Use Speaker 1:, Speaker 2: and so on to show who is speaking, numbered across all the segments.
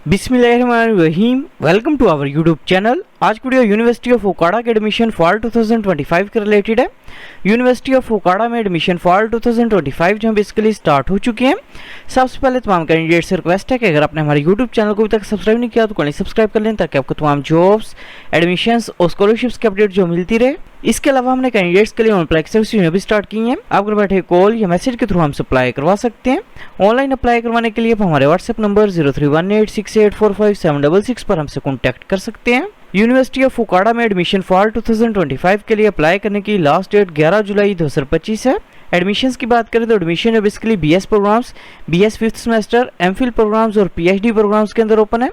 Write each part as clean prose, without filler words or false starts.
Speaker 1: बिस्मिल्लाहिर्रहमानिर्रहीम। Welcome to our YouTube channel. आज की वीडियो यूनिवर्सिटी ऑफ ओकाड़ा के एडमिशन फॉल 2025 के रिलेटेड है। यूनिवर्सिटी ऑफ ओकाड़ा में एडमिशन फॉल 2025 जो बेसिकली स्टार्ट हो चुके हैं। सबसे पहले तमाम कैंडिडेट से रिक्वेस्ट है कि अगर आपने हमारे यूट्यूब चैनल को अभी तक सब्सक्राइब नहीं किया तो कहीं सब्सक्राइब कर लें ताकि आपको तमाम जॉब्स, एडमिशन्स और स्कॉलरशिप्स की अपडेट जो मिलती रहे। इसके अलावा हमने कैंडिडेट्स के लिए ऑनलाइन अप्लाई सर्विस भी स्टार्ट की है। आप घर बैठे कॉल या मैसेज के थ्रू हमसे अप्लाई करवा सकते हैं। ऑनलाइन अप्लाई करवाने के लिए आप हमारे व्हाट्सएप नंबर 0318684576 पर हमसे कॉन्टैक्ट कर सकते हैं। यूनिवर्सिटी ऑफ ओकाड़ा में एडमिशन फॉल 2025 के लिए अप्लाई करने की लास्ट डेट 11 जुलाई 2025 है। एडमिशन्स की बात करें तो एडमिशन है basically BS programs, BS fifth semester, MPhil programs और पीएचडी प्रोग्राम्स के अंदर ओपन है।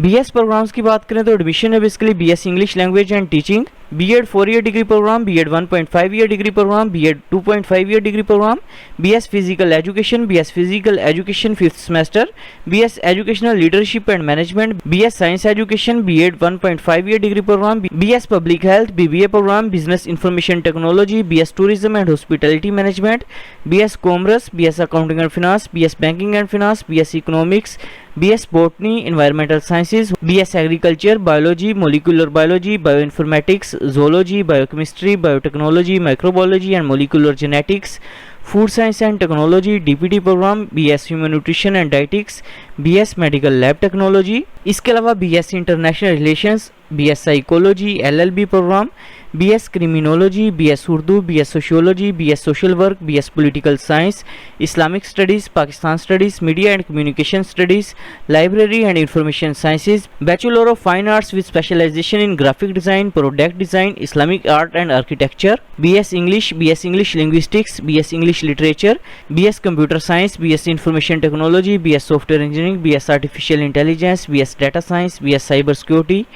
Speaker 1: बीएस प्रोग्राम्स की बात करें तो एडमिशन है basically BS English language and teaching, BEd 4 year degree program, BEd 1.5 year degree program, BEd 2.5 year degree program, BS physical education, BS physical education fifth semester, BS educational leadership and management, BS science education, BEd 1.5 year degree program, BS public health, BBA program, business information technology, BS tourism and hospitality management, BS commerce, BS accounting and finance, BS banking and finance, BS economics, BS botany, environmental sciences, BS agriculture, biology, molecular biology, bioinformatics, zoology, biochemistry, biotechnology, microbiology and molecular genetics, food science and technology, DPT program, BS human nutrition and dietetics, BS medical lab technology। इसके अलावा BS international relations, BS psychology, LLB program, BS criminology, BS Urdu, BS sociology, BS social work, BS political science, Islamic studies, Pakistan studies, media and communication studies, library and information sciences, Bachelor of Fine Arts with specialization in graphic design, product design, Islamic art and architecture, BS English, BS English linguistics, BS English literature, BS computer science, BS information technology, BS software engineering, BS artificial intelligence, BS data science, BS cyber security,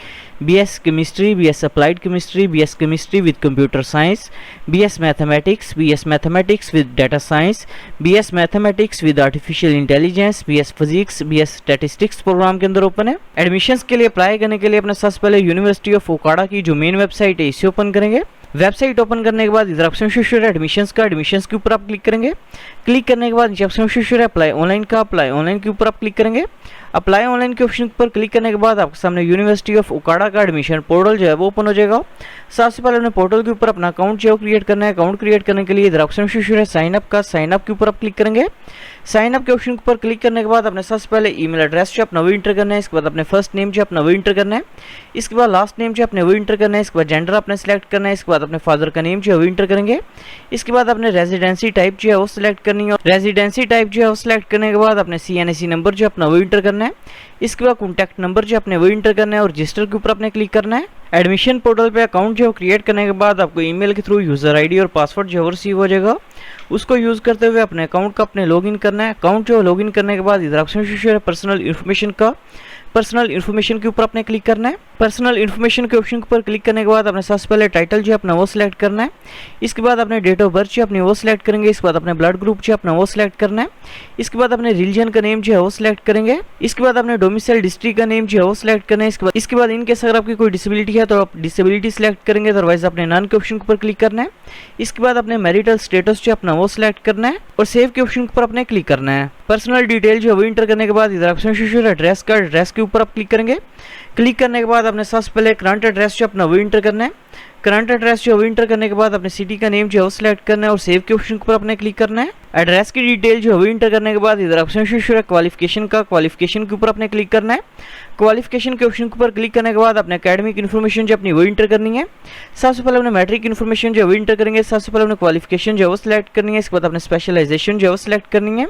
Speaker 1: BS chemistry, BS applied chemistry, BS chemistry with computer science, BS mathematics, BS mathematics with data science, BS mathematics with artificial intelligence, BS physics, BS statistics program के अंदर open है। Admissions के लिए apply करने के लिए अपने सबसे पहले यूनिवर्सिटी ऑफ ओकाड़ा की जो मेन वेबसाइट है इसे ओपन करेंगे। वेबसाइट ओपन करने के बाद इधर ऑप्शन शो है एडमिशन्स का, एडमिशन्स के ऊपर आप क्लिक करेंगे। क्लिक करने के बाद नीचे ऑप्शन शो है अप्लाई ऑनलाइन का, अप्लाई ऑनलाइन के ऊपर आप क्लिक करेंगे। अप्लाई ऑनलाइन के ऑप्शन पर क्लिक करने के बाद आपके सामने यूनिवर्सिटी ऑफ ओकाड़ा का एडमिशन पोर्टल जो है वो ओपन हो जाएगा। सबसे पहले अपने पोर्टल के ऊपर अपना अकाउंट जो है क्रिएट करना है। अकाउंट क्रिएट करने के लिए इधर ऑप्शन शो है साइन अप का, साइन अप के ऊपर आप क्लिक करेंगे। साइन अप के ऑप्शन पर क्लिक करने के बाद अपने सबसे पहले ईमेल एड्रेस जो अपना वो इंटर करना है। इसके बाद अपने फर्स्ट नेम जो अपना वो इंटर करना है। इसके बाद लास्ट नेम जो अपने वो इंटर करना है। इसके बाद जेंडर अपने सेलेक्ट करना है। इसके बाद अपने फादर का नेम जो है वो इंटर करेंगे। इसके बाद अपने रेजिडेंसी टाइप जो है वो सिलेक्ट करनी है। रेजिडेंसी टाइप जो है वो सिलेक्ट करने के बाद अपने CNSE नंबर जो अपना वो इंटर करना है। इसके बाद कॉन्टैक्ट नंबर जो अपने वो इंटर करना है और रजिस्टर के ऊपर अपने क्लिक करना है। एडमिशन पोर्टल पे अकाउंट जो क्रिएट करने के बाद आपको ईमेल के थ्रू यूजर आईडी और पासवर्ड जो रिसीव हो जाएगा। उसको यूज करते हुए अपने अकाउंट का अपने लॉगिन करना है। अकाउंट जो लॉगिन करने के बाद इधर ऑप्शन है पर्सनल इन्फॉर्मेशन का, पर्सनल इन्फॉर्मेशन के ऊपर अपने क्लिक करना है। पर्सनल इन्फॉर्मेशन के ऑप्शन पर क्लिक करने के बाद अपने सबसे पहले टाइटल जो अपना वो सिलेक्ट करना है। इसके बाद अपने डेट ऑफ बर्थ जो अपनी वो सिलेक्ट करेंगे। इसके बाद अपने ब्लड ग्रुप जो अपना वो सिलेक्ट करना है। इसके बाद अपने रिलीजन का नेम जो है वो सिलेक्ट करेंगे। इसके बाद अपने डोमिसाइल डिस्ट्रिक्ट का नेम जो है वो सिलेक्ट करना है। इसके बाद इनकेस अगर आपकी कोई डिसेबिलिटी है तो आप डिसेबिलिटी सिलेक्ट करेंगे, अदरवाइज अपने नन के ऑप्शन पर क्लिक करना है। इसके बाद अपने मैरिटल स्टेटस जो अपना वो सिलेक्ट करना है और सेव के ऑप्शन पर अपने क्लिक करना है। पर्सनल डिटेल जो है वो इंटर करने के बाद इधर ऑप्शन एड्रेस का, एड्रेस के ऊपर आप क्लिक करेंगे। क्लिक करने के बाद अपने सबसे पहले करंट एड्रेस जो अपना वो इंटर करना है। करंट एड्रेस जो वो इंटर करने के बाद अपने सिटी का नेम जो है वो सिलेक्ट करना है और सेव के ऑप्शन पर अपने क्लिक करना है। एड्रेस की डिटेल जो है वो इंटर करने के बाद इधर ऑप्शन है क्वालिफिकेशन का, क्वालिफिकेशन के ऊपर अपने क्लिक करना है। क्वालिफिकेशन के ऑप्शन पर क्लिक करने के बाद अपने एकेडमिक इन्फॉर्मेशन जो अपनी वो इंटर करनी है। सबसे पहले अपने मैट्रिक इन्फॉर्मेशन जो वो इंटर करेंगे। सबसे पहले अपने क्वालिफिकेशन जो है वो सिलेक्ट करनी है। इसके बाद अपने स्पेशलाइजेशन जो है वो सिलेक्ट करनी है।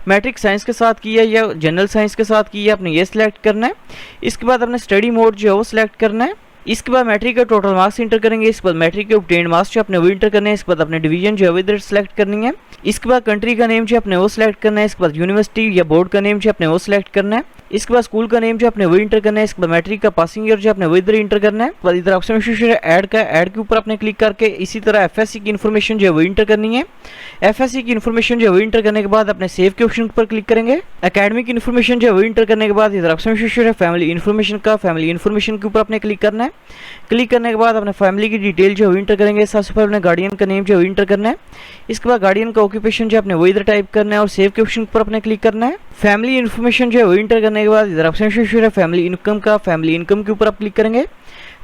Speaker 1: मैट्रिक साइंस के साथ की है या जनरल साइंस के साथ की है, आपने ये सिलेक्ट करना है। इसके बाद अपने स्टडी मोड जो है वो सिलेक्ट करना है। इसके बाद मैट्रिक का टोटल मार्क्स इंटर करेंगे। इसके बाद मैट्रिक के ऑब्टेन्ड मार्क्स जो अपने वो इंटर करने हैं। इसके बाद अपने डिवीजन जो है इधर सेलेक्ट करनी है। इसके बाद कंट्री का नेम जो अपने वो सिलेक्ट करना है। इसके बाद यूनिवर्सिटी या बोर्ड का नेम जो अपने वो सिलेक्ट करना है। इसके बाद स्कूल का नेम जो अपने वो इंटर करना है। इसके बाद मैट्रिक का पासिंग ईयर जो अपने वो इधर इंटर करना है। बाद इधर ऑप्शन है ऐड का, ऐड के ऊपर अपने क्लिक करके इसी तरह FSC की इन्फॉर्मेशन जो है वो इंटर करनी है। FSC की इन्फॉर्मेशन जो है वो इंटर करने के बाद अपने सेव के ऑप्शन पर क्लिक करेंगे। एकेडमिक इन्फॉर्मेशन जो है वो इंटर करने के बाद इधर ऑप्शन है फैमिली इन्फॉर्मेशन का, फैमिली इन्फॉर्मेशन के ऊपर अपने क्लिक करना है। क्लिक करने के बाद अपने फैमिली की डिटेल जो है इंटर करेंगे। सबसे पहले अपने गार्डियन का नेम जो है इंटर करना है। इसके बाद गार्डियन का ऑक्यूपेशन जो अपने वो इधर टाइप करना है और सेव के ऑप्शन पर अपने क्लिक करना है। फैमिली इन्फॉर्मेशन जो है वो इंटर करने करने के बाद इधर ऑप्शन शो है फैमिली इनकम का, फैमिली इनकम के ऊपर आप क्लिक करेंगे।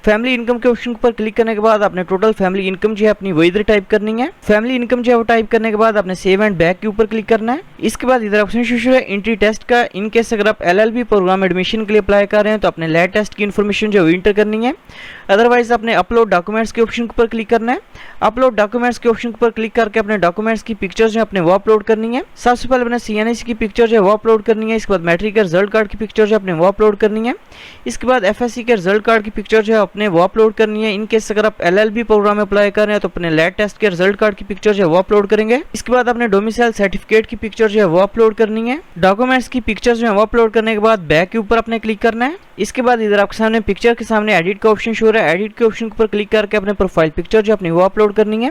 Speaker 1: फैमिली इनकम के ऑप्शन पर क्लिक करने के बाद आपने टोटल फैमिली इनकम जो है अपनी वो इधर टाइप करनी है। फैमिली इनकम जो है वो टाइप करने के बाद आपने सेव एंड बैक के ऊपर क्लिक करना है। इसके बाद इधर ऑप्शन शो है एंट्री टेस्ट का। इनकेस अगर आप LLB प्रोग्राम एडमिशन के लिए अप्लाई कर रहे हैं तो अपने लैब टेस्ट की इन्फॉर्मेशन जो है इंटर करनी है। अदरवाइज आपने अपलोड डॉक्यूमेंट्स के ऑप्शन पर क्लिक करना है। अपलोड डॉक्यूमेंट्स के ऑप्शन पर क्लिक करके अपने डॉक्यूमेंट्स की पिक्चर्स जो अपने वो अपलोड करनी है। सबसे पहले अपने CNIC की पिक्चर जो है वो अपलोड करनी है। इसके बाद मैट्रिक के रिजल्ट कार्ड की पिक्चर जो अपने वो अपलोड करनी है। इसके बाद FSC के रिजल्ट कार्ड की पिक्चर जो है अपने वो अपलोड करनी है। इनकेस अगर आप LLB प्रोग्राम में अप्लाई कर रहे हैं तो अपने लैब टेस्ट के रिजल्ट कार्ड की पिक्चर जो है वो अपलोड करेंगे। इसके बाद अपने डोमिसाइल सर्टिफिकेट की पिक्चर जो है वो अपलोड करनी है। डॉक्यूमेंट्स की पिक्चर जो है वो अपलोड करने के बाद बैक के ऊपर अपने क्लिक करना है। इसके बाद इधर आपके सामने पिक्चर के सामने एडिट का ऑप्शन शो हो रहा है। एडिट के ऑप्शन पर क्लिक करके अपने प्रोफाइल पिक्चर जो अपनी वो अपलोड करनी है।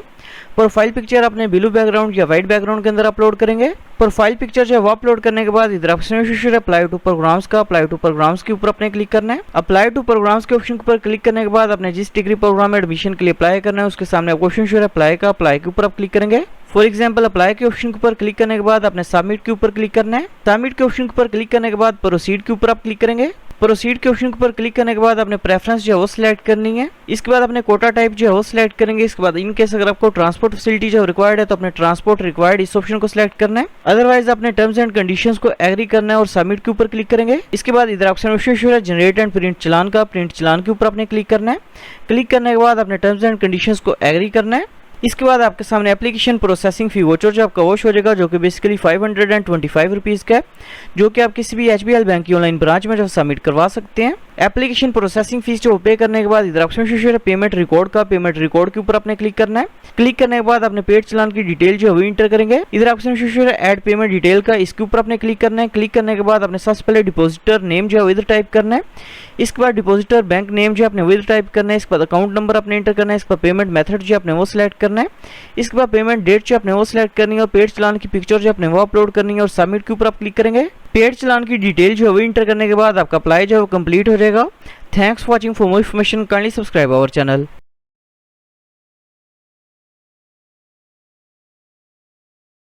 Speaker 1: प्रोफाइल पिक्चर अपने ब्लू बैकग्राउंड या व्हाइट बैकग्राउंड के अंदर अपलोड करेंगे। प्रोफाइल पिक्चर जो है वो अपलोड करने के बाद इधर ऑप्शन शो है अप्लाई टू प्रोग्राम्स का। अप्लाई टू प्रोग्राम्स के ऊपर अपने क्लिक करना है। अप्लाई टू प्रोग्राम्स के ऑप्शन पर क्लिक करने के बाद अपने जिस डिग्री प्रोग्राम में एडमिशन के लिए अप्लाई करना है उसके सामने ऑप्शन शो है अप्लाई का। अप्लाई के ऊपर आप क्लिक करेंगे। फॉर एग्जाम्पल अप्लाई के ऑप्शन के ऊपर क्लिक करने के बाद अपने सबमिट के ऊपर क्लिक करना है। सबमिट के ऑप्शन के ऊपर क्लिक करने के बाद प्रोसीड के ऊपर आप क्लिक करेंगे। प्रोसीड के ऑप्शन पर क्लिक करने के बाद अपने प्रेफरेंस जो है वो सिलेक्ट करनी है। इसके बाद अपने कोटा टाइप जो है वो सिलेक्ट करेंगे। इसके बाद इनकेस अगर आपको ट्रांसपोर्ट फैसिलिटी जो रिक्वायर्ड है तो अपने ट्रांसपोर्ट रिक्वायर्ड इस ऑप्शन को सिलेक्ट करना है। अदरवाइज अपने टर्म्स एंड कंडीशंस को एग्री करना है और सबमिट के ऊपर क्लिक करेंगे। इसके बाद इधर ऑप्शन है जनरेट एंड प्रिंट चलान का। प्रिंट चलान के ऊपर अपने क्लिक करना है। क्लिक करने के बाद अपने टर्म्स एंड कंडीशंस को एग्री करना है। इसके बाद आपके सामने एप्लीकेशन प्रोसेसिंग फी वोचर जो आपका वॉश हो जाएगा, जो कि बेसिकली 525 रुपीज़ का है, जो कि आप किसी भी HBL बैंक की ऑनलाइन ब्रांच में जो सबमिट करवा सकते हैं। एप्लीकेशन प्रोसेसिंग फीस जो पे करने के बाद इधर ऑप्शन है पेमेंट रिकॉर्ड का। पेमेंट रिकॉर्ड के ऊपर आपने क्लिक करना है। क्लिक करने के बाद अपने पेड चलान की डिटेल जो है वो इंटर करेंगे। इधर ऑप्शन है ऐड पेमेंट डिटेल का। इसके ऊपर आपने क्लिक करना है। क्लिक करने के बाद अपने सबसे पहले डिपॉजिटर नेम जो है इधर टाइप करना है। इसके बाद डिपॉजिटर बैंक नेम जो अपने वो इधर टाइप करना है। इसके बाद अकाउंट नंबर अपने इंटर करना है। इसके बाद पेमेंट मेथड जो अपने वो सिलेक्ट करना है। इसके बाद पेमेंट डेट जो अपने वो सिलेक्ट करनी है और पेड चलान की पिक्चर जो अपने वो अपलोड करनी है और सबमिट के ऊपर आप क्लिक करेंगे। पेड चलान की डिटेल जो है वो इंटर करने के बाद आपका अप्लाई जो है वो कंप्लीट हो जाएगा। Thanks for watching. For more information kindly subscribe our channel.